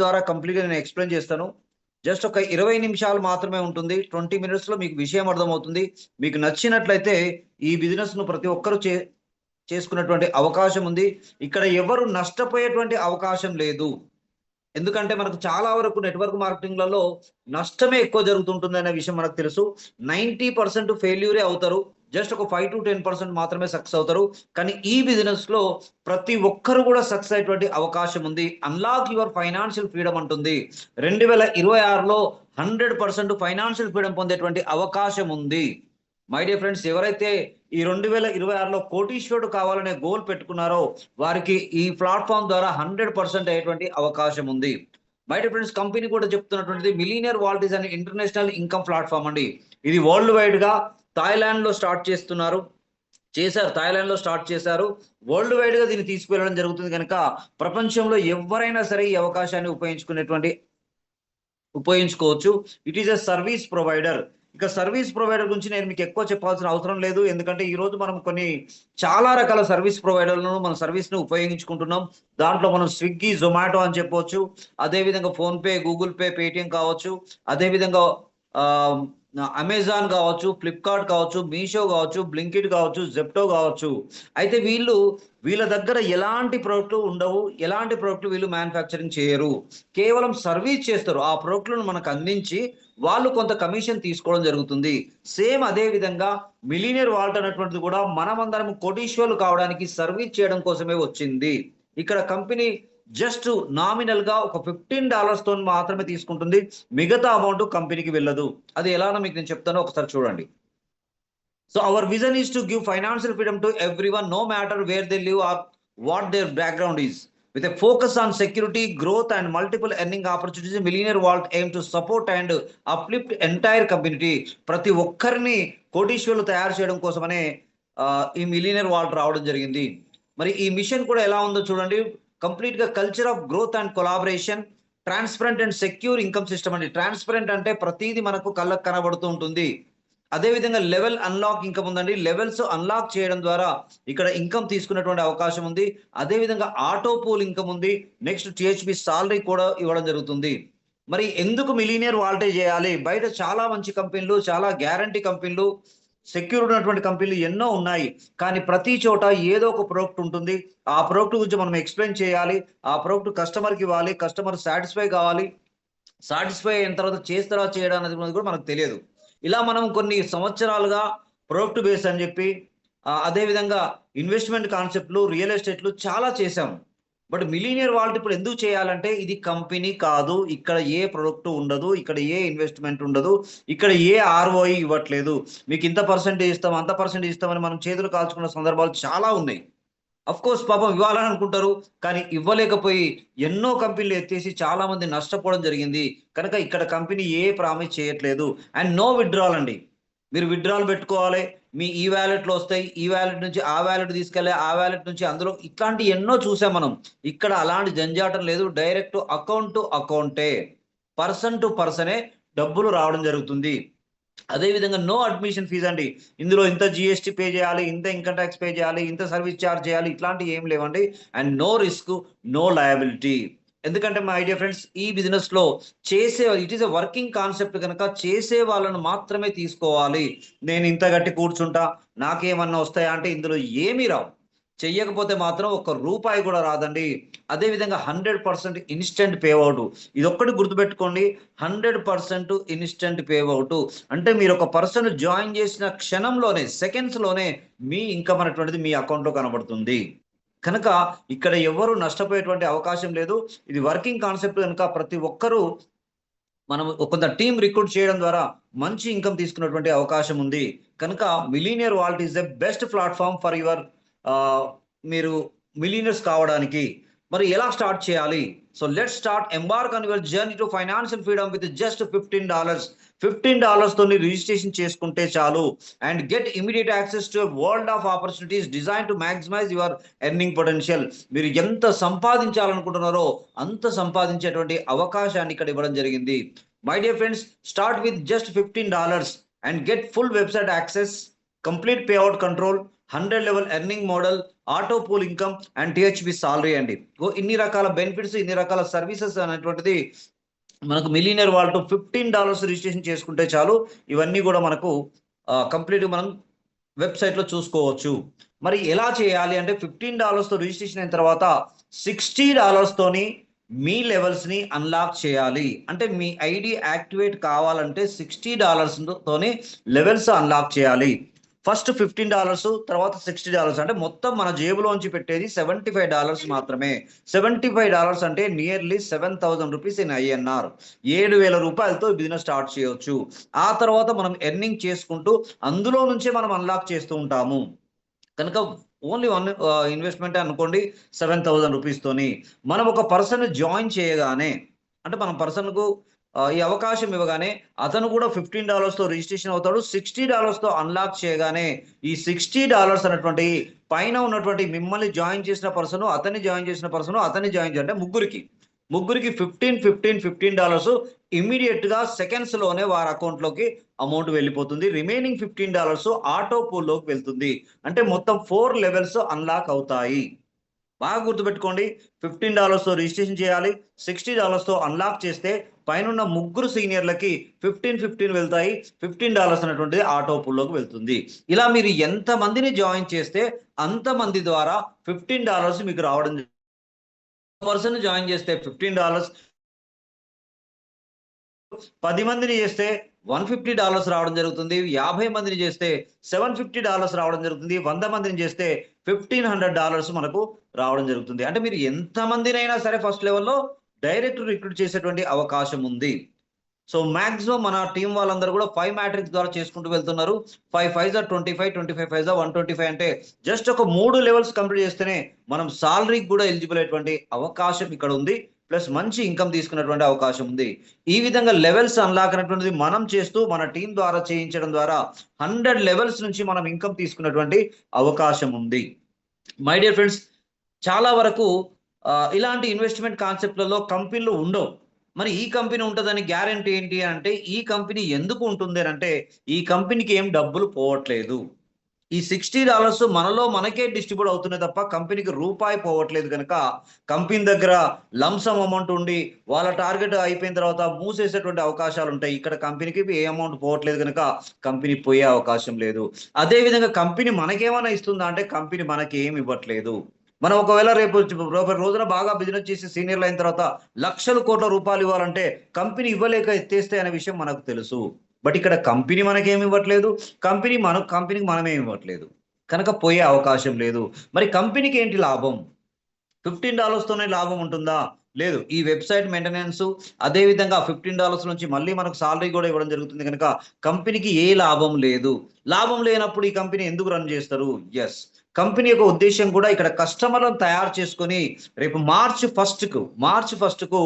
ద్వారా కంప్లీట్గా నేను ఎక్స్ప్లెయిన్ చేస్తాను. జస్ట్ ఒక 20 నిమిషాలు మాత్రమే ఉంటుంది. 20 మినిట్స్లో మీకు విషయం అర్థమవుతుంది. మీకు నచ్చినట్లయితే ఈ బిజినెస్ను ప్రతి ఒక్కరూ చేసుకున్నటువంటి అవకాశం ఉంది. ఇక్కడ ఎవరు నష్టపోయేటువంటి అవకాశం లేదు. ఎందుకంటే మనకు చాలా వరకు నెట్వర్క్ మార్కెటింగ్‌లలో నష్టమే ఎక్కువ జరుగుతుంటుందనే విషయం మనకు తెలుసు. 90% ఫెయిల్యూరే అవుతారు. జస్ట్ ఒక 5-10% మాత్రమే సక్సెస్ అవుతారు. కానీ ఈ బిజినెస్‌లో ప్రతి ఒక్కరు కూడా సక్సెస్ అయ్యేటువంటి అవకాశం ఉంది. అన్లాక్ యువర్ ఫైనాన్షియల్ ఫ్రీడమ్ అంటుంది. 2026లో 100% ఫైనాన్షియల్ ఫ్రీడమ్ పొందేటువంటి అవకాశం ఉంది. మై డియర్ ఫ్రెండ్స్, ఎవరైతే ఈ 2026లో కోటీశ్వరుడు కావాలనే గోల్ పెట్టుకున్నారో వారికి ఈ ప్లాట్ఫామ్ ద్వారా 100% అయ్యేటువంటి అవకాశం ఉంది. మై డియర్ ఫ్రెండ్స్, కంపెనీ కూడా చెప్తున్నటువంటిది millionaire vault is an international income platform అండి. ఇది వరల్డ్ వైడ్ గా థాయిలాండ్ లో స్టార్ట్ చేశారు. వరల్డ్ వైడ్ గా దీన్ని తీసుకువెళ్ళడం జరుగుతుంది. కనుక ప్రపంచంలో ఎవరైనా సరే ఈ అవకాశాన్ని ఉపయోగించుకోవచ్చు. It is a service provider. ఇక సర్వీస్ ప్రొవైడర్ గురించి నేను మీకు ఎక్కువ చెప్పాల్సిన అవసరం లేదు. ఎందుకంటే ఈ రోజు మనం చాలా రకాల సర్వీస్ ప్రొవైడర్లను మన సర్వీస్ ను ఉపయోగించుకుంటున్నాం. దాంట్లో మనం స్విగ్గీ, జొమాటో అని చెప్పొచ్చు. అదే విధంగా phone pay, Google pay, Paytm కావచ్చు. అదే విధంగా అమెజాన్ కావచ్చు, ఫ్లిప్కార్ట్ కావచ్చు, మీషో కావచ్చు, బ్లింకిట్ కావచ్చు, జెప్టో కావచ్చు. అయితే వీళ్ళ దగ్గర ఎలాంటి ప్రోడక్ట్లు ఉండవు. ఎలాంటి ప్రోడక్ట్లు వీళ్ళు మ్యానుఫ్యాక్చరింగ్ చేయరు. కేవలం సర్వీస్ చేస్తారు. ఆ ప్రోడక్ట్లను మనకు అందించి వాళ్ళు కొంత కమిషన్ తీసుకోవడం జరుగుతుంది. సేమ్ అదే విధంగా మిలియనియర్ వాల్ట్ అనేటువంటిది కూడా మనమందరం కోటీశ్వరులు కావడానికి సర్వీస్ చేయడం కోసమే వచ్చింది. ఇక్కడ కంపెనీ జస్ట్ నామినల్ గా ఒక $15 తో మాత్రమే తీసుకుంటుంది. మిగతా అమౌంట్ కంపెనీకి వెళ్ళదు. అది ఎలానో మీకు నేను చెప్తానో ఒకసారి చూడండి. So our vision is to give financial freedom to everyone, no matter where they live or what their background is. With a focus on security, growth, and multiple earning opportunities, Millionaire Vault aim to support and uplift entire community. ప్రతి ఒక్కరిని కోటీశ్వరులు తయారు చేయడం కోసమనే ఈ millionaire Walt రావడం జరిగింది. మరి ఈ మిషన్ కూడా ఎలా ఉందో చూడండి. కంప్లీట్ గా culture of growth and collaboration, transparent and secure income system అండి. ట్రాన్స్పరెంట్ అంటే ప్రతిదీ మనకు కళ్ళకు కనబడుతూ ఉంటుంది. అదే విధంగా లెవెల్ అన్లాక్ ఇన్కమ్ ఉందండి. లెవెల్స్ అన్లాక్ చేయడం ద్వారా ఇక్కడ ఇన్కమ్ తీసుకునేటువంటి అవకాశం ఉంది. అదే విధంగా ఆటో పూల్ ఇన్కమ్ ఉంది. నెక్స్ట్ టిహెచ్పి సాలరీ కూడా ఇవ్వడం జరుగుతుంది. మరి ఎందుకు మిలియనియర్ వాల్టే చేయాలి? బయట చాలా మంచి కంపెనీలు, చాలా గ్యారంటీ కంపెనీలు, సెక్యూర్ ఉన్నటువంటి కంపెనీలు ఎన్నో ఉన్నాయి. కానీ ప్రతి చోట ఏదో ఒక ప్రోడక్ట్ ఉంటుంది. ఆ ప్రోడక్ట్ గురించి మనం ఎక్స్ప్లెయిన్ చేయాలి. ఆ ప్రోడక్ట్ కస్టమర్కి ఇవ్వాలి. కస్టమర్ సాటిస్ఫై కావాలి. సాటిస్ఫై అయిన తర్వాత చేస్తారా చేయడం అనేది కూడా మనకు తెలియదు. ఇలా మనం కొన్ని సంవత్సరాలుగా ప్రొడక్ట్ బేస్ అని చెప్పి అదే విధంగా ఇన్వెస్ట్మెంట్ కాన్సెప్ట్లు, రియల్ ఎస్టేట్లు చాలా చేశాం. బట్ మిలియనియర్ వాల్ట్ ఇప్పుడు ఎందుకు చేయాలంటే ఇది కంపెనీ కాదు. ఇక్కడ ఏ ప్రొడక్ట్ ఉండదు. ఇక్కడ ఏ ఇన్వెస్ట్మెంట్ ఉండదు. ఇక్కడ ఏ ఆర్ఓఐ ఇవ్వట్లేదు. మీకు ఇంత పర్సెంటేజ్ ఇస్తాం, అంత పర్సెంటేజ్ ఇస్తామని మనం చేతులు కాల్చుకున్న సందర్భాలు చాలా ఉన్నాయి. అఫ్ కోర్స్ పాపం ఇవ్వాలని అనుకుంటారు, కానీ ఇవ్వలేకపోయి ఎన్నో కంపెనీలు ఎత్తేసి చాలా మంది నష్టపోవడం జరిగింది. కనుక ఇక్కడ కంపెనీ ఏ ప్రామిస్ చేయట్లేదు. అండ్ నో విత్డ్రాల్ అండి. మీరు విత్డ్రాల్ పెట్టుకోవాలి. మీ ఈ వ్యాలెట్లో వస్తాయి. ఈ వ్యాలెట్ నుంచి ఆ వ్యాలెట్ తీసుకెళ్ళి ఆ వ్యాలెట్ నుంచి అందులో ఇట్లాంటి ఎన్నో చూసాం మనం. ఇక్కడ అలాంటి జంజాటం లేదు. డైరెక్ట్ అకౌంట్ టు అకౌంటే, పర్సన్ టు పర్సనే డబ్బులు రావడం జరుగుతుంది. అదే విధంగా నో అడ్మిషన్ ఫీజ్ అండి. ఇందులో ఇంత జిఎస్టీ పే చేయాలి, ఇంత ఇన్కమ్ ట్యాక్స్ పే చేయాలి, ఇంత సర్వీస్ ఛార్జ్ చేయాలి, ఇట్లాంటివి ఏం లేవండి. And no risk, no liability. ఎందుకంటే మై డియర్ ఫ్రెండ్స్, ఈ బిజినెస్ లో it is a working concept కనుక చేసే వాళ్ళను మాత్రమే తీసుకోవాలి. నేను ఇంత గట్టి కూర్చుంటా నాకేమన్నా వస్తాయా అంటే ఇందులో ఏమీ రావు. చెయ్యకపోతే మాత్రం ఒక్క రూపాయి కూడా రాదండి. అదే విధంగా 100% ఇన్స్టెంట్ పే అవుట్. ఇది ఒక్కటి గుర్తుపెట్టుకోండి, 100% ఇన్స్టెంట్ పే అవుట్. అంటే మీరు ఒక పర్సన్ జాయిన్ చేసిన క్షణంలోనే, సెకండ్స్ లోనే మీ ఇన్కమ్ అనేటువంటిది మీ అకౌంట్ లో కనబడుతుంది. కనుక ఇక్కడ ఎవరు నష్టపోయేటువంటి అవకాశం లేదు. ఇది వర్కింగ్ కాన్సెప్ట్ కనుక ప్రతి ఒక్కరూ మనం కొంత టీం రిక్రూట్ చేయడం ద్వారా మంచి ఇన్కమ్ తీసుకున్నటువంటి అవకాశం ఉంది. కనుక millionaire vault is the best platform for your మీరు మిలియనర్స్ కావడానికి. మరి ఎలా స్టార్ట్ చేయాలి? So let's start. Embark on your journey to financial freedom with just $15. $15 తోని రిజిస్ట్రేషన్ చేసుకుంటే చాలు. And get immediate access to world of opportunities design to maximize your earning potential. మీరు ఎంత సంపాదించాలనుకుంటున్నారో అంత సంపాదించేటువంటి అవకాశాన్ని ఇక్కడ ఇవ్వడం జరిగింది. My dear friends, start with just $15 and get full website access, complete payout control, 100 level earning model, auto pool income and THP salary అండి. ఇన్ని రకాల బెనిఫిట్స్, ఇన్ని రకాల సర్వీసెస్ అనేటువంటిది మనకు మిలియనర్ వాల్ట్ $15 రిజిస్ట్రేషన్ చేసుకుంటే చాలు. ఇవన్నీ కూడా మనకు కంప్లీట్ మనం వెబ్సైట్లో చూసుకోవచ్చు. మరి ఎలా చేయాలి అంటే $15తో రిజిస్ట్రేషన్ అయిన తర్వాత $60తోని మీ లెవెల్స్ని అన్లాక్ చేయాలి. అంటే మీ ఐడి యాక్టివేట్ కావాలంటే $60తోని లెవెల్స్ అన్లాక్ చేయాలి. ఫస్ట్ $15, తర్వాత $60. అంటే మొత్తం మన జేబులోంచి పెట్టేది $75 మాత్రమే. $75 అంటే నియర్లీ 7,000 రూపీస్ ఇన్ ఐఎన్ఆర్. 7,000 రూపాయలతో బిజినెస్ స్టార్ట్ చేయొచ్చు. ఆ తర్వాత మనం ఎర్నింగ్ చేసుకుంటూ అందులో నుంచే మనం అన్లాక్ చేస్తూ ఉంటాము. కనుక ఓన్లీ వన్ ఇన్వెస్ట్మెంట్ అనుకోండి 7,000 రూపీస్తోని మనం ఒక పర్సన్ జాయిన్ చేయగానే, అంటే మనం పర్సన్కు ఈ అవకాశం ఇవ్వగానే అతను కూడా $15తో రిజిస్ట్రేషన్ అవుతాడు. $60తో అన్లాక్ చేయగానే ఈ $60 అనేటువంటి పైన ఉన్నటువంటి మిమ్మల్ని జాయిన్ చేసిన పర్సన్, అతన్ని జాయిన్ చేసిన పర్సన్, అతన్ని జాయిన్ చేయాలంటే ముగ్గురికి $15 ఇమ్మీడియట్ గా సెకండ్స్ లోనే వారి అకౌంట్ లోకి అమౌంట్ వెళ్ళిపోతుంది. రిమైనింగ్ $15 ఆటో పూల్ లోకి వెళ్తుంది. అంటే మొత్తం 4 లెవెల్స్ అన్లాక్ అవుతాయి. బాగా గుర్తుపెట్టుకోండి, $15తో రిజిస్ట్రేషన్ చేయాలి, $60తో అన్లాక్ చేస్తే పైన ముగ్గురు సీనియర్లకి 15 వెళ్తాయి. $15 అనేటువంటిది ఆటో పూల్లోకి వెళ్తుంది. ఇలా మీరు ఎంత మందిని జాయిన్ చేస్తే అంత మంది ద్వారా $15 మీకు రావడం. పర్సన్ జాయిన్ చేస్తే $15, 10 మందిని చేస్తే $150 రావడం జరుగుతుంది. 50 మందిని చేస్తే $750 రావడం జరుగుతుంది. 100 మందిని చేస్తే $1,500 మనకు రావడం జరుగుతుంది. అంటే మీరు ఎంత మందినైనా సరే ఫస్ట్ లెవెల్లో డైరెక్ట్ రిక్రూట్ చేసేటువంటి అవకాశం ఉంది. సో మాక్సిమం మన టీం వాళ్ళందరూ కూడా 5 మ్యాట్రిక్స్ ద్వారా చేసుకుంటూ వెళ్తున్నారు. 5 5 25, 25 5 125 అంటే జస్ట్ ఒక 3 లెవెల్స్ కంప్లీట్ చేస్తేనే మనం సాలరీకి కూడా ఎలిజిబుల్ అయ్యేటువంటి అవకాశం ఇక్కడ ఉంది. ప్లస్ మంచి ఇన్కమ్ తీసుకున్నటువంటి అవకాశం ఉంది. ఈ విధంగా లెవెల్స్ అన్లాక్ అనేటువంటిది మనం చేస్తూ మన టీం ద్వారా చేయించడం ద్వారా 100 లెవెల్స్ నుంచి మనం ఇన్కమ్ తీసుకున్నటువంటి అవకాశం ఉంది. మై డియర్ ఫ్రెండ్స్, చాలా వరకు ఇలాంటి ఇన్వెస్ట్మెంట్ కాన్సెప్ట్లలో కంపెనీలు ఉండవు. మరి ఈ కంపెనీ ఉంటుందని గ్యారంటీ ఏంటి అంటే, ఈ కంపెనీ ఎందుకు ఉంటుంది అంటే ఈ కంపెనీకి ఏం డబ్బులు పోవట్లేదు. ఈ $60 మనలో మనకే డిస్ట్రిబ్యూట్ అవుతున్నాయి తప్ప కంపెనీకి రూపాయి పోవట్లేదు. కనుక కంపెనీ దగ్గర లంసమ్ అమౌంట్ ఉండి వాళ్ళ టార్గెట్ అయిపోయిన తర్వాత మూసేసేటువంటి అవకాశాలు ఉంటాయి. ఇక్కడ కంపెనీకి ఏ అమౌంట్ పోవట్లేదు కనుక కంపెనీ పోయే అవకాశం లేదు. అదేవిధంగా కంపెనీ మనకేమైనా ఇస్తుందా అంటే కంపెనీ మనకి ఏమి ఇవ్వట్లేదు. మనం ఒకవేళ రేపు రోజున బాగా బిజినెస్ చేసి సీనియర్లు అయిన తర్వాత లక్షల కోట్ల రూపాయలు ఇవ్వాలంటే కంపెనీ ఇవ్వలేక ఎత్తేస్తే అనే విషయం మనకు తెలుసు. బట్ ఇక్కడ కంపెనీ మనకేమి ఇవ్వట్లేదు, కంపెనీకి మనమేమి ఇవ్వట్లేదు, కనుక పోయే అవకాశం లేదు. మరి కంపెనీకి ఏంటి లాభం? $15తోనే లాభం ఉంటుందా? లేదు. ఈ వెబ్సైట్ మెయింటెనెన్స్, అదేవిధంగా $15 నుంచి మళ్ళీ మనకు సాలరీ కూడా ఇవ్వడం జరుగుతుంది. కనుక కంపెనీకి ఏ లాభం లేదు. లాభం లేనప్పుడు ఈ కంపెనీ ఎందుకు రన్ చేస్తారు? ఎస్, కంపెనీ యొక్క ఉద్దేశం కూడా ఇక్కడ కస్టమర్లను తయారు చేసుకొని రేపు మార్చి ఫస్ట్ కు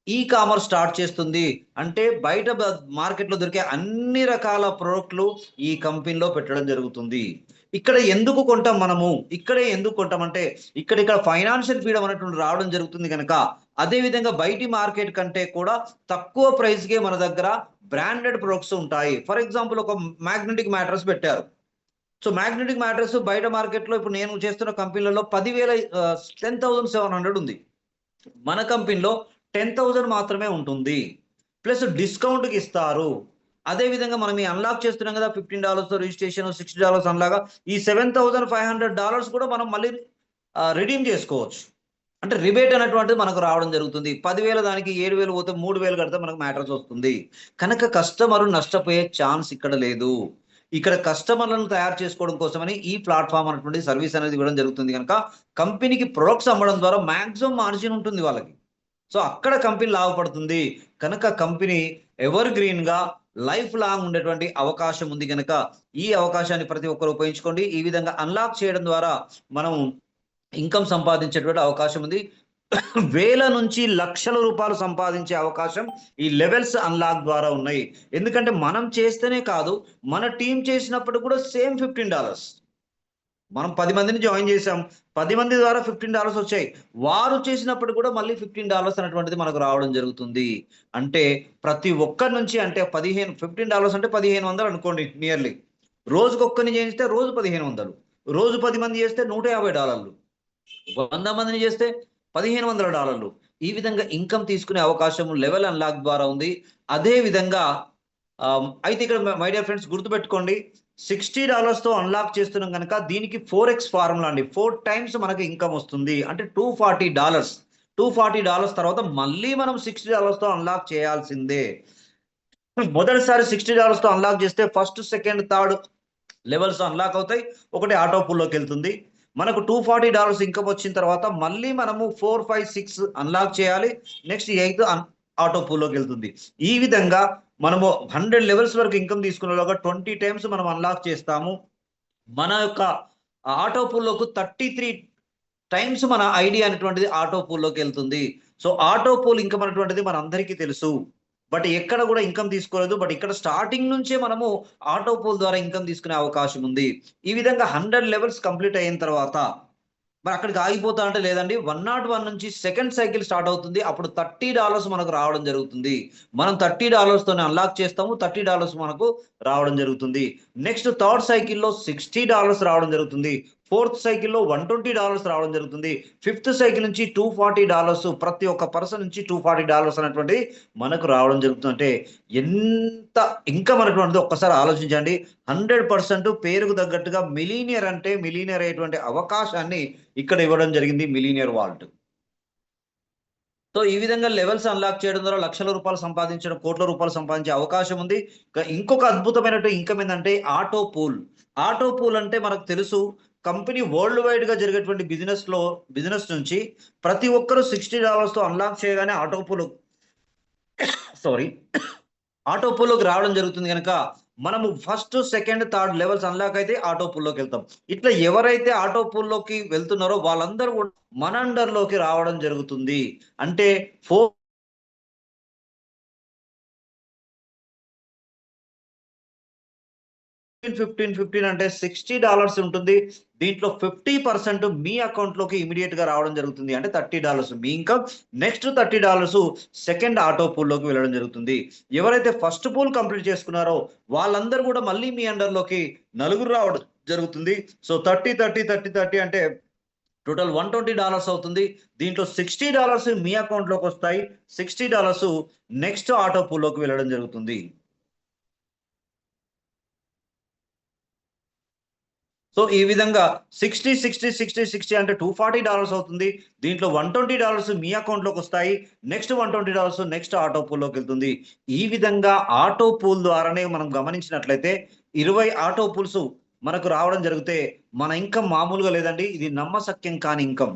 ఈ కామర్స్ స్టార్ట్ చేస్తుంది. అంటే బయట మార్కెట్లో దొరికే అన్ని రకాల ప్రోడక్ట్లు ఈ కంపెనీలో పెట్టడం జరుగుతుంది. ఇక్కడ ఎందుకు కొంటాం మనము? ఇక్కడే ఎందుకు కొంటామంటే ఇక్కడ ఫైనాన్షియల్ ఫ్రీడమ్ అనేటువంటి రావడం జరుగుతుంది కనుక. అదే విధంగా బయటి మార్కెట్ కంటే కూడా తక్కువ ప్రైస్కే మన దగ్గర బ్రాండెడ్ ప్రొడక్ట్స్ ఉంటాయి. ఫర్ ఎగ్జాంపుల్ ఒక మ్యాగ్నెటిక్ మ్యాట్రెస్ పెట్టారు. సో మ్యాగ్నెటిక్ మ్యాట్రెస్ బయట మార్కెట్లో ఇప్పుడు నేను చేస్తున్న కంపెనీలలో 10,700 ఉంది. మన కంపెనీలో 10,000 మాత్రమే ఉంటుంది. ప్లస్ డిస్కౌంట్కి ఇస్తారు. అదే విధంగా మనం ఈ అన్లాక్ చేస్తున్నాం కదా, $15 రిజిస్ట్రేషన్, $60 అన్లాగా, ఈ $7,500 కూడా మనం మళ్ళీ రిడీమ్ చేసుకోవచ్చు. అంటే రిబేట్ అనేటువంటిది మనకు రావడం జరుగుతుంది. 10,000 దానికి 7,000 పోతే 3,000 కడితే మనకు మ్యాటర్స్ వస్తుంది. కనుక కస్టమర్ నష్టపోయే ఛాన్స్ ఇక్కడ లేదు. ఇక్కడ కస్టమర్లను తయారు చేసుకోవడం కోసమని ఈ ప్లాట్ఫామ్ అనేటువంటి సర్వీస్ అనేది ఇవ్వడం జరుగుతుంది. కనుక కంపెనీకి ప్రొడక్ట్స్ అమ్మడం ద్వారా మాక్సిమం మార్జిన్ ఉంటుంది వాళ్ళకి. సో అక్కడ కంపెనీ లాభపడుతుంది. కనుక కంపెనీ ఎవర్ గ్రీన్ గా లైఫ్ లాంగ్ ఉండేటువంటి అవకాశం ఉంది. కనుక ఈ అవకాశాన్ని ప్రతి ఒక్కరు ఉపయోగించుకోండి. ఈ విధంగా అన్లాక్ చేయడం ద్వారా మనం ఇన్కమ్ సంపాదించేటువంటి అవకాశం ఉంది. వేల నుంచి లక్షల రూపాయలు సంపాదించే అవకాశం ఈ లెవెల్స్ అన్లాక్ ద్వారా ఉన్నాయి. ఎందుకంటే మనం చేస్తేనే కాదు, మన టీం చేసినప్పుడు కూడా సేమ్ $15. మనం 10 మందిని జాయిన్ చేసాం, 10 మంది ద్వారా $15 వచ్చాయి. వారు చేసినప్పుడు కూడా మళ్ళీ $15 అనేటువంటిది మనకు రావడం జరుగుతుంది. అంటే ప్రతి ఒక్కరి నుంచి అంటే $15 అంటే 1,500 అనుకోండి. నియర్లీ రోజుకొక్కరిని చేయిస్తే రోజు 1,500, రోజు 10 మంది చేస్తే $150, 100 మందిని చేస్తే $1500. ఈ విధంగా ఇన్కమ్ తీసుకునే అవకాశం లెవెల్ అన్లాక్ ద్వారా ఉంది. అదే విధంగా అయితే ఇక్కడ మై డియర్ ఫ్రెండ్స్ గుర్తుపెట్టుకోండి, $60తో అన్లాక్ చేస్తున్నాం కనుక దీనికి 4x ఫార్ములా అండి. 4 టైమ్స్ మనకు ఇన్కమ్ వస్తుంది. అంటే $240. $240 తర్వాత మళ్ళీ మనం $60తో అన్లాక్ చేయాల్సిందే. మొదటిసారి $60తో అన్లాక్ చేస్తే first, second, third levels unlock అవుతాయి. ఒకటి ఆటో పూల్లోకి వెళ్తుంది. మనకు $240 ఇన్కమ్ వచ్చిన తర్వాత మళ్ళీ మనము 4, 5, 6 అన్లాక్ చేయాలి. నెక్స్ట్ 8 ఆటో పూల్లోకి వెళ్తుంది. ఈ విధంగా మనము 100 లెవెల్స్ వరకు ఇన్కమ్ తీసుకునేలాగా 20 టైమ్స్ మనం అన్లాక్ చేస్తాము. మన యొక్క ఆటో పూల్లోకి 33 టైమ్స్ మన ఐడి అనేటువంటిది ఆటో పూల్లోకి వెళ్తుంది. సో ఆటో పూల్ ఇన్కమ్ అనేటువంటిది మన అందరికీ తెలుసు. బట్ ఎక్కడ కూడా ఇన్కమ్ తీసుకోలేదు. బట్ ఇక్కడ స్టార్టింగ్ నుంచే మనము ఆటో పూల్ ద్వారా ఇన్కమ్ తీసుకునే అవకాశం ఉంది. ఈ విధంగా 100 లెవెల్స్ కంప్లీట్ అయిన తర్వాత మరి అక్కడికి ఆగిపోతా అంటే లేదండి, 101 నుంచి సెకండ్ సైకిల్ స్టార్ట్ అవుతుంది. అప్పుడు $30 మనకు రావడం జరుగుతుంది. మనం $30తోనే అన్లాక్ చేస్తాము. $30 మనకు రావడం జరుగుతుంది. నెక్స్ట్ థర్డ్ సైకిల్లో $60 రావడం జరుగుతుంది. ఫోర్త్ సైకిల్లో $120 రావడం జరుగుతుంది. ఫిఫ్త్ సైకిల్ నుంచి $240, ప్రతి ఒక్క పర్సన్ నుంచి $240 అనేటువంటి మనకు రావడం జరుగుతుంది. అంటే ఎంత ఇన్కమ్ అనేటువంటిది ఒక్కసారి ఆలోచించండి. 100% పేరుకు తగ్గట్టుగా మిలీనియర్ అంటే మిలీనియర్ అయ్యేటువంటి అవకాశాన్ని ఇక్కడ ఇవ్వడం జరిగింది మిలీనియర్ వాల్ట్. సో ఈ విధంగా లెవెల్స్ అన్లాక్ చేయడం ద్వారా లక్షల రూపాయలు సంపాదించడం, కోట్ల రూపాయలు సంపాదించే అవకాశం ఉంది. ఇంకొక అద్భుతమైనటువంటి ఇన్కమ్ ఏంటంటే ఆటో పూల్. ఆటో పూల్ అంటే మనకు తెలుసు, కంపెనీ వరల్డ్ వైడ్ గా జరిగేటువంటి బిజినెస్ నుంచి ప్రతి ఒక్కరు $60తో అన్లాక్ చేయగానే ఆటో పూల్లోకి రావడం జరుగుతుంది. కనుక మనము first, second, third levels unlock అయితే ఆటో పూల్లోకి వెళ్తాం. ఇట్లా ఎవరైతే ఆటో పూల్లోకి వెళ్తున్నారో వాళ్ళందరూ కూడా మన అండర్లోకి రావడం జరుగుతుంది. అంటే 15 అంటే $60 ఉంటుంది. దీంట్లో 50% మీ అకౌంట్ లోకి ఇమీడియట్ గా రావడం జరుగుతుంది. అంటే $30 మీ income. Next $30 second auto pool లోకి వెళ్ళడం జరుగుతుంది. ఎవరైతే ఫస్ట్ పూల్ కంప్లీట్ చేసుకున్నారో వాళ్ళందరూ కూడా మళ్ళీ మీ అండర్ లోకి నలుగురు రావడం జరుగుతుంది. సో 30 అంటే టోటల్ $120 అవుతుంది. దీంట్లో $60 మీ అకౌంట్ లోకి వస్తాయి. $60 నెక్స్ట్ ఆటో పూల్ లోకి వెళ్ళడం జరుగుతుంది. సో ఈ విధంగా 60 అంటే $240 అవుతుంది. దీంట్లో $120 మీ అకౌంట్ లోకి వస్తాయి. నెక్స్ట్ $120 నెక్స్ట్ ఆటో పూల్ లోకి వెళ్తుంది. ఈ విధంగా ఆటో పూల్ ద్వారానే మనం గమనించినట్లయితే 20 ఆటో పూల్స్ మనకు రావడం జరిగితే మన ఇన్కమ్ మామూలుగా లేదండి. ఇది నమ్మశక్యం కాని ఇన్కమ్.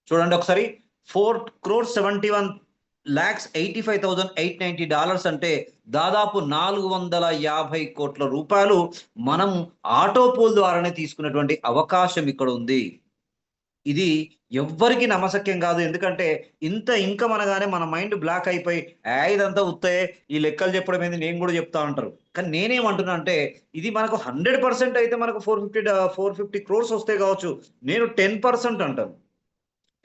చూడండి ఒకసారి, $4,71,85,890 అంటే దాదాపు 450 కోట్ల రూపాయలు మనం ఆటో పూల్ ద్వారానే తీసుకున్నటువంటి అవకాశం ఇక్కడ ఉంది. ఇది ఎవ్వరికి నమ్మశక్యం కాదు. ఎందుకంటే ఇంత ఇన్కమ్ అనగానే మన మైండ్ బ్లాక్ అయిపోయి ఇదంతా ఉత్తాయే, ఈ లెక్కలు చెప్పడం ఏంది, నేను కూడా చెప్తా అంటారు. కానీ నేనేమంటున్నా అంటే ఇది మనకు 100% అయితే మనకు 450 crores వస్తే కావచ్చు. నేను 10% అంటాను.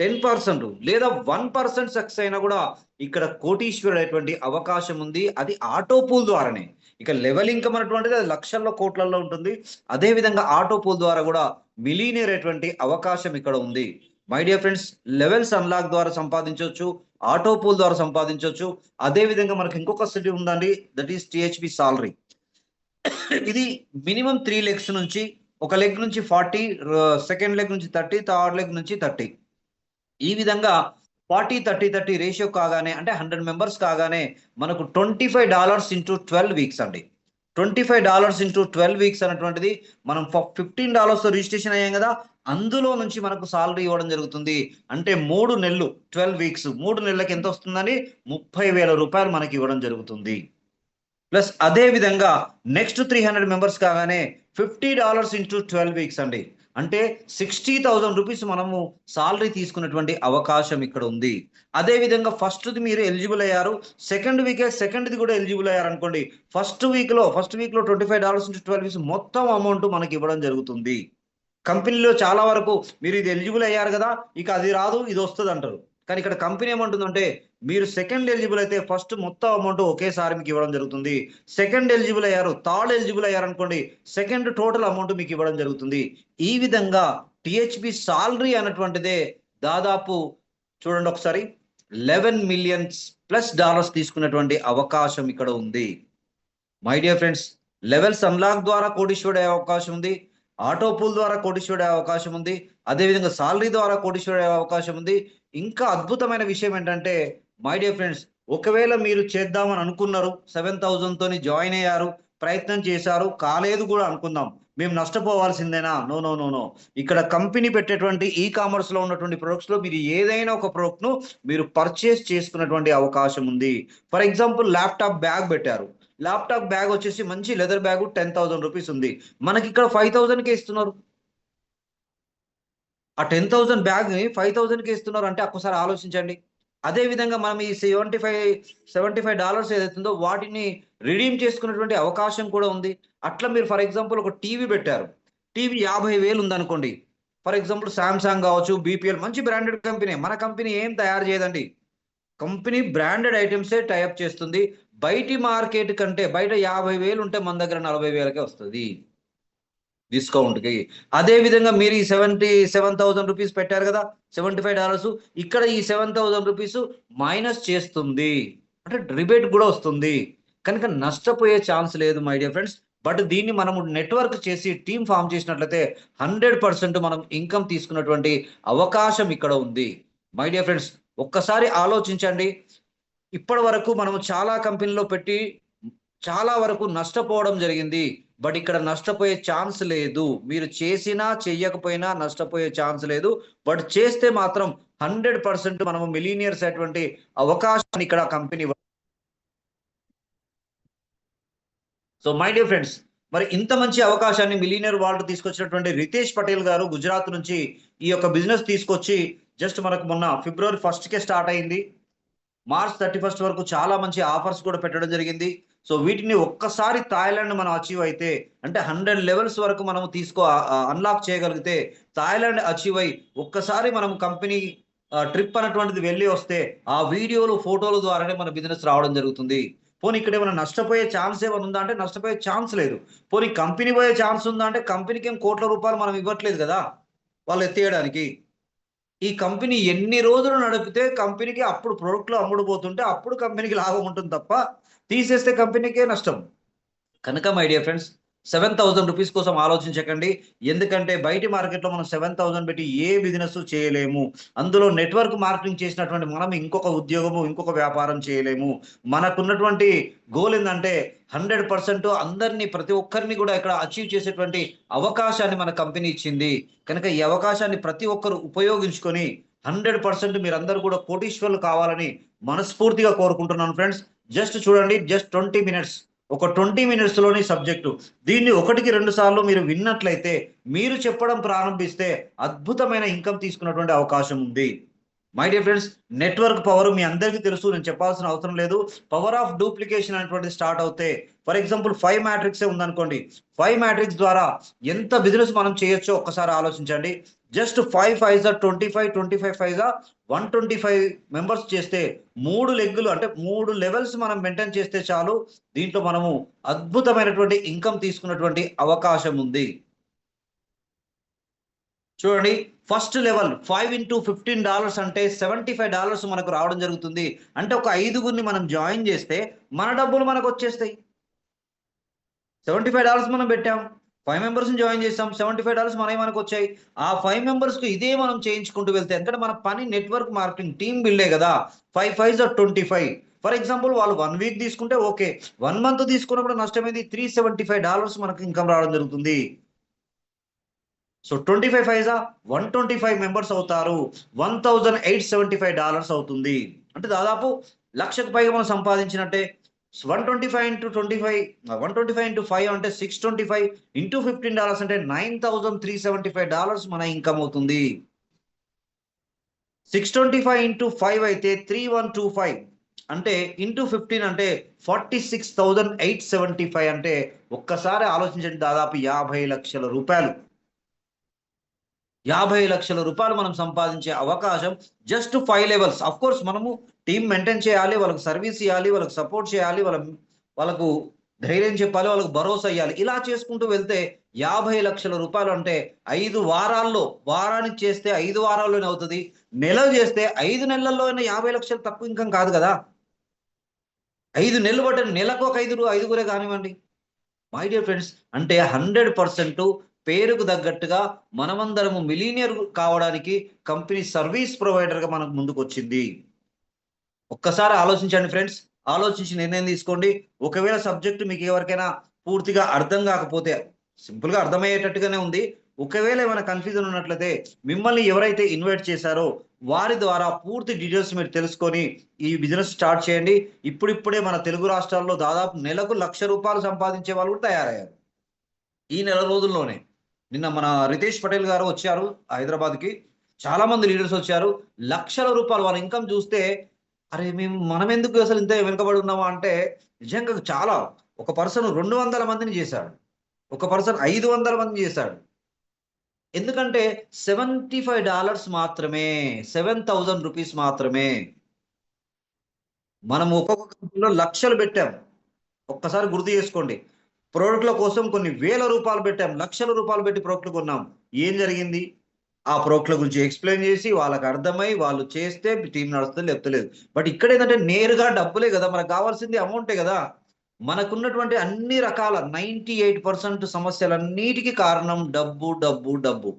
10% లేదా 1% సక్సెస్ అయినా కూడా ఇక్కడ కోటీశ్వరుడు అనేటువంటి అవకాశం ఉంది. అది ఆటో పూల్ ద్వారానే. ఇక లెవెల్ ఇన్కమ్ అనేటువంటిది అది లక్షల్లో కోట్లలో ఉంటుంది. అదే విధంగా ఆటో పూల్ ద్వారా కూడా మిలీనియర్ అనేటువంటి అవకాశం ఇక్కడ ఉంది. My dear friends, levels unlock ద్వారా సంపాదించవచ్చు, ఆటో పూల్ ద్వారా సంపాదించవచ్చు. అదే విధంగా మనకి ఇంకొక సిటీ ఉందండి, దట్ ఈస్ THP సాలరీ. ఇది మినిమం 3 legs నుంచి, ఒక లెగ్ నుంచి 40, సెకండ్ లెగ్ నుంచి 30, థర్డ్ లెగ్ నుంచి 30. ఈ విధంగా 40-30-30 రేషియో కాగానే, అంటే 100 మెంబర్స్ కాగానే మనకు $25 ఇంటూ 12 వీక్స్ అండి. $25 ఇంటూ 12 వీక్స్ అనేటువంటిది మనం $15తో రిజిస్ట్రేషన్ అయ్యాం కదా, అందులో నుంచి మనకు సాలరీ ఇవ్వడం జరుగుతుంది. అంటే 3 నెలలు 12 వీక్స్, 3 నెలలకు ఎంత వస్తుందని 30,000 రూపాయలు మనకి ఇవ్వడం జరుగుతుంది. ప్లస్ అదే విధంగా నెక్స్ట్ 300 మెంబర్స్ కాగానే $50 ఇంటూ 12 వీక్స్ అండి. అంటే 60,000 రూపీస్ మనము సాలరీ తీసుకున్నటువంటి అవకాశం ఇక్కడ ఉంది. అదే విధంగా ఫస్ట్ది మీరు ఎలిజిబుల్ అయ్యారు, సెకండ్ది కూడా ఎలిజిబుల్ అయ్యారు అనుకోండి, ఫస్ట్ వీక్ లో $25 ఇంటూ 12 వీక్స్ మొత్తం అమౌంట్ మనకి ఇవ్వడం జరుగుతుంది. కంపెనీలో చాలా వరకు మీరు ఇది ఎలిజిబుల్ అయ్యారు కదా, ఇక అది రాదు ఇది వస్తుంది అంటారు. కానీ ఇక్కడ కంపెనీ ఏమంటుందంటే మీరు సెకండ్ ఎలిజిబుల్ అయితే ఫస్ట్ మొత్తం అమౌంట్ ఒకేసారి మీకు ఇవ్వడం జరుగుతుంది. సెకండ్ ఎలిజిబుల్ అయ్యారు, థర్డ్ ఎలిజిబుల్ అయ్యారు అనుకోండి, సెకండ్ టోటల్ అమౌంట్ మీకు ఇవ్వడం జరుగుతుంది. ఈ విధంగా టిహెచ్పి సాలరీ అన్నటువంటిదే దాదాపు చూడండి ఒకసారి 11 మిలియన్స్ ప్లస్ డాలర్స్ తీసుకున్నటువంటి అవకాశం ఇక్కడ ఉంది. My dear friends, levels unlock ద్వారా కోటీశ్వరుడు అయ్యే అవకాశం ఉంది, ఆటో పూల్ ద్వారా కోటీశ్వరుడు అయ్యే అవకాశం ఉంది, అదేవిధంగా సాలరీ ద్వారా కోటీశ్వరుడు అయ్యే అవకాశం ఉంది. ఇంకా అద్భుతమైన విషయం ఏంటంటే మై డియర్ ఫ్రెండ్స్, ఒకవేళ మీరు చేద్దామని అనుకున్నారు, 7,000 తోని జాయిన్ అయ్యారు, ప్రయత్నం చేశారు, కాలేదు కూడా అనుకుందాం, మేము నష్టపోవాల్సిందేనా? No no no no. ఇక్కడ కంపెనీ పెట్టేటువంటి ఈ కామర్స్ లో ఉన్నటువంటి ప్రొడక్ట్స్ లో మీరు ఏదైనా ఒక ప్రొడక్ట్ ను మీరు పర్చేస్ చేసుకున్నటువంటి అవకాశం ఉంది. ఫర్ ఎగ్జాంపుల్ ల్యాప్టాప్ బ్యాగ్ పెట్టారు, ల్యాప్టాప్ బ్యాగ్ వచ్చేసి మంచి లెదర్ బ్యాగ్ 10,000 రూపీస్ ఉంది, మనకి ఇక్కడ 5,000కే ఇస్తున్నారు. ఆ 10,000 బ్యాగ్ ని 5,000కే ఇస్తున్నారు అంటే ఒక్కసారి ఆలోచించండి. అదే విధంగా మనం ఈ $75 ఏదైతుందో వాటిని రిడీమ్ చేసుకున్నటువంటి అవకాశం కూడా ఉంది. అట్లా మీరు ఫర్ ఎగ్జాంపుల్ ఒక టీవీ పెట్టారు, టీవీ 50,000 ఉందనుకోండి, ఫర్ ఎగ్జాంపుల్ సామ్సంగ్ కావచ్చు, బీపీఎల్ మంచి బ్రాండెడ్ కంపెనీ, మన కంపెనీ ఏం తయారు చేయదండి, కంపెనీ బ్రాండెడ్ ఐటమ్సే టైఅప్ చేస్తుంది. బయటి మార్కెట్ కంటే బయట 50,000 ఉంటే మన దగ్గర 40,000కే వస్తుంది డిస్కౌంట్కి. అదే విధంగా మీరు ఈ 77,000 రూపీస్ పెట్టారు కదా, $75, ఇక్కడ ఈ 7,000 రూపీస్ మైనస్ చేస్తుంది, అంటే రిబేట్ కూడా వస్తుంది, కనుక నష్టపోయే ఛాన్స్ లేదు మై డియర్ ఫ్రెండ్స్. బట్ దీన్ని మనము నెట్వర్క్ చేసి టీమ్ ఫామ్ చేసినట్లయితే 100% మనం ఇన్కమ్ తీసుకున్నటువంటి అవకాశం ఇక్కడ ఉంది. మై డియర్ ఫ్రెండ్స్, ఒక్కసారి ఆలోచించండి. ఇప్పటి వరకు మనము చాలా కంపెనీలో పెట్టి చాలా వరకు నష్టపోవడం జరిగింది, బట్ ఇక్కడ నష్టపోయే ఛాన్స్ లేదు. మీరు చేసినా చెయ్యకపోయినా నష్టపోయే ఛాన్స్ లేదు, బట్ చేస్తే మాత్రం 100% మనము మిలీనియర్స్ అటువంటి అవకాశాన్ని ఇక్కడ company. So my dear friends, మరి ఇంత మంచి అవకాశాన్ని మిలీనియర్ వాళ్ళు తీసుకొచ్చినటువంటి రితేష్ పటేల్ గారు గుజరాత్ నుంచి ఈ యొక్క బిజినెస్ తీసుకొచ్చి జస్ట్ మనకు మొన్న February 1కే స్టార్ట్ అయింది, March 31 వరకు చాలా మంచి ఆఫర్స్ కూడా పెట్టడం జరిగింది. సో వీటిని ఒక్కసారి థాయిలాండ్ మనం అచీవ్ అయితే, అంటే 100 లెవెల్స్ వరకు మనం అన్లాక్ చేయగలిగితే, థాయిలాండ్ అచీవ్ అయి ఒక్కసారి మనం కంపెనీ ట్రిప్ అన్నటువంటిది వెళ్ళి వస్తే ఆ వీడియోలు ఫోటోల ద్వారానే మన బిజినెస్ రావడం జరుగుతుంది. పోనీ ఇక్కడ ఏమైనా నష్టపోయే ఛాన్స్ ఏమైనా ఉందా అంటే నష్టపోయే ఛాన్స్ లేదు. పోనీ కంపెనీ పోయే ఛాన్స్ ఉందా అంటే కంపెనీకి ఏం కోట్ల రూపాయలు మనం ఇవ్వట్లేదు కదా వాళ్ళు ఎత్తేయడానికి. ఈ కంపెనీ ఎన్ని రోజులు నడిపితే కంపెనీకి అప్పుడు ప్రొడక్ట్లు అమ్ముడు పోతుంటే అప్పుడు కంపెనీకి లాభం ఉంటుంది తప్ప తీసేస్తే కంపెనీకే నష్టం. కనుక మై డియర్ ఫ్రెండ్స్, 7,000 రూపీస్ కోసం ఆలోచించకండి, ఎందుకంటే బయటి మార్కెట్లో మనం 7,000 పెట్టి ఏ బిజినెస్ చేయలేము. అందులో నెట్వర్క్ మార్కెటింగ్ చేసినటువంటి మనం ఇంకొక ఉద్యోగము ఇంకొక వ్యాపారం చేయలేము. మనకున్నటువంటి గోల్ ఏంటంటే 100% అందరినీ ప్రతి ఒక్కరిని కూడా ఇక్కడ అచీవ్ చేసేటువంటి అవకాశాన్ని మన కంపెనీ ఇచ్చింది. కనుక ఈ అవకాశాన్ని ప్రతి ఒక్కరు ఉపయోగించుకొని 100% మీరందరూ కూడా కోటీశ్వరులు కావాలని మనస్ఫూర్తిగా కోరుకుంటున్నాను ఫ్రెండ్స్. జస్ట్ చూడండి, జస్ట్ 20 మినిట్స్, ఒక 20 మినిట్స్ లోని సబ్జెక్టు, దీన్ని 1-2 సార్లు మీరు విన్నట్లయితే, మీరు చెప్పడం ప్రారంభిస్తే అద్భుతమైన ఇన్కమ్ తీసుకున్నటువంటి అవకాశం ఉంది. My dear friends, network power మీ అందరికీ తెలుసు, నేను చెప్పాల్సిన అవసరం లేదు. పవర్ ఆఫ్ డూప్లికేషన్ అనేటువంటిది స్టార్ట్ అవుతే, ఫర్ ఎగ్జాంపుల్ 5 మ్యాట్రిక్సే ఉందనుకోండి, 5 మ్యాట్రిక్స్ ద్వారా ఎంత బిజినెస్ మనం చేయొచ్చో ఒక్కసారి ఆలోచించండి. జస్ట్ 5 5 25, 25 5 125 మెంబర్స్ చేస్తే 3 లెగ్గులు అంటే 3 లెవెల్స్ మనం మెయింటైన్ చేస్తే చాలు, దీంట్లో మనము అద్భుతమైనటువంటి ఇన్కమ్ తీసుకున్నటువంటి అవకాశం ఉంది. చూడండి, ఫస్ట్ లెవెల్ 5 into $15 అంటే $75 మనకు రావడం జరుగుతుంది. అంటే ఒక 5గురిని మనం జాయిన్ చేస్తే మన డబ్బులు మనకు వచ్చేస్తాయి. $75 మనం పెట్టాం, 5 మెంబర్స్ని జాయిన్ చేస్తాం, $75 మనకు వచ్చాయి. ఆ 5 మెంబర్స్కి ఇదే మనం చేయించుకుంటూ వెళ్తే, ఎందుకంటే మన పని నెట్వర్క్ మార్కెటింగ్ టీమ్ బిల్డే కదా. 5 5 25. ఫర్ ఎగ్జాంపుల్ వాళ్ళు 1 వీక్ తీసుకుంటే ఓకే, 1 మంత్ తీసుకున్నప్పుడు నష్టమైంది $375 మనకు ఇన్కమ్ రావడం జరుగుతుంది. సో 25 5 125 మెంబర్స్ అవుతారు, $1,875 అవుతుంది. అంటే దాదాపు లక్షకు పైగా మనం సంపాదించినట్టే. 125 into 25, 125 into 5 అంటే 625 into $15 అంటే $9,375 మన ఇన్కమ్ అవుతుంది. 625 into 5 అయితే 3,125 అంటే ఇంటూ 15 అంటే 46,875 అంటే ఒక్కసారి ఆలోచించండి, దాదాపు 50 లక్షల రూపాయలు. 50 లక్షల రూపాయలు మనం సంపాదించే అవకాశం జస్ట్ 5 లెవెల్స్. ఆఫ్ కోర్స్ మనము టీమ్ మెయింటైన్ చేయాలి, వాళ్ళకి సర్వీస్ ఇవ్వాలి, వాళ్ళకి సపోర్ట్ చేయాలి, వాళ్ళకు ధైర్యం చెప్పాలి, వాళ్ళకి భరోసా ఇవ్వాలి. ఇలా చేసుకుంటూ వెళ్తే 50 లక్షల రూపాయలు అంటే 5 వారాల్లో, వారానికి చేస్తే 5 వారాల్లోనే అవుతుంది. నెలకు చేస్తే 5 నెలల్లో అయినా 50 లక్షలు తక్కువ ఇన్కమ్ కాదు కదా. 5 నెలలు బట్టి నెలకు ఒక ఐదుగురే కానివ్వండి. మై డియర్ ఫ్రెండ్స్, అంటే 100% పేరుకు తగ్గట్టుగా మనమందరము మిలీనియర్ కావడానికి కంపెనీ సర్వీస్ ప్రొవైడర్గా మనకు ముందుకు వచ్చింది. ఒక్కసారి ఆలోచించండి ఫ్రెండ్స్, ఆలోచించి నిర్ణయం తీసుకోండి. ఒకవేళ సబ్జెక్ట్ మీకు ఎవరికైనా పూర్తిగా అర్థం కాకపోతే, సింపుల్గా అర్థమయ్యేటట్టుగానే ఉంది. ఒకవేళ ఏమైనా కన్ఫ్యూజన్ ఉన్నట్లయితే మిమ్మల్ని ఎవరైతే ఇన్వైట్ చేశారో వారి ద్వారా పూర్తి డీటెయిల్స్ మీరు తెలుసుకొని ఈ బిజినెస్ స్టార్ట్ చేయండి. ఇప్పుడిప్పుడే మన తెలుగు రాష్ట్రాల్లో దాదాపు నెలకు ₹1,00,000 సంపాదించే వాళ్ళు కూడా తయారయ్యారు ఈ నెల రోజుల్లోనే. నిన్న మన రితేష్ పటేల్ గారు వచ్చారు హైదరాబాద్కి. చాలా మంది లీడర్స్ వచ్చారు. ₹1,00,000 వాళ్ళ ఇన్కమ్ చూస్తే అరే మనం ఎందుకు అసలు ఇంత వెనుకబడి ఉన్నామా అంటే, నిజంగా చాలా. ఒక పర్సన్ 200 మందిని చేశాడు, ఒక పర్సన్ 500 మందిని చేశాడు. ఎందుకంటే $75 మాత్రమే, ₹7,000 మాత్రమే. మనం ఒక్కొక్క కంపెనీలో లక్షలు పెట్టాం. ఒక్కసారి గుర్తు చేసుకోండి. ప్రోడక్ట్ల కోసం కొన్ని ₹1,000 పెట్టాం, ₹1,00,000 పెట్టి ప్రోడక్ట్లు కొన్నాం. ఏం జరిగింది? ఆ ప్రోడక్ట్ల గురించి ఎక్స్‌ప్లెయిన్ చేసి వాళ్ళకి అర్థమై వాళ్ళు చేస్తే టీమ్ నడుస్తుంది, లేకపోతే లేదు. బట్ ఇక్కడ ఏంటంటే నేరుగా డబ్బులే కదా మనకు కావాల్సింది, అమౌంటే కదా. మనకున్నటువంటి అన్ని రకాల 98% సమస్యలన్నిటికీ కారణం డబ్బు, డబ్బు, డబ్బు.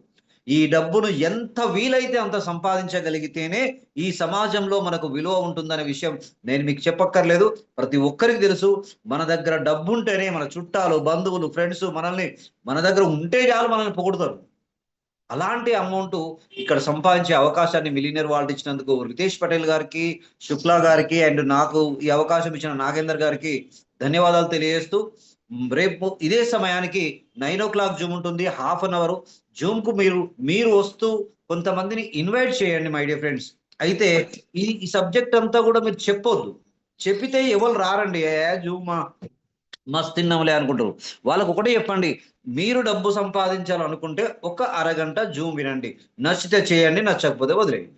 ఈ డబ్బును ఎంత వీలైతే అంత సంపాదించగలిగితేనే ఈ సమాజంలో మనకు విలువ ఉంటుందనే విషయం నేను మీకు చెప్పక్కర్లేదు. ప్రతి ఒక్కరికి తెలుసు. మన దగ్గర డబ్బుంటేనే మన చుట్టాలు, బంధువులు, ఫ్రెండ్స్ మన దగ్గర ఉంటే చాలు మనల్ని పొగుడుతారు. అలాంటి అమౌంట్ ఇక్కడ సంపాదించే అవకాశాన్ని మిలియనర్ వాల్ట్ ఇచ్చినందుకు రితేష్ పటేల్ గారికి, శుక్లా గారికి అండ్ నాకు ఈ అవకాశం ఇచ్చిన నాగేందర్ గారికి ధన్యవాదాలు తెలియజేస్తూ, రేపు ఇదే సమయానికి 9:00 జూమ్ ఉంటుంది. హాఫ్ అన్ అవర్ జూమ్‌కు మీరు వస్తూ కొంతమందిని ఇన్వైట్ చేయండి మై డియర్ ఫ్రెండ్స్. అయితే ఈ సబ్జెక్ట్ అంతా కూడా మీరు చెప్పొద్దు. చెప్పితే ఎవరు రారండి. జూమా మస్తు తిన్నాంలే అనుకుంటారు. వాళ్ళకి ఒకటే చెప్పండి, మీరు డబ్బు సంపాదించాలనుకుంటే ఒక అరగంట జూమ్ వినండి. నచ్చితే చేయండి, నచ్చకపోతే వదిలేయండి.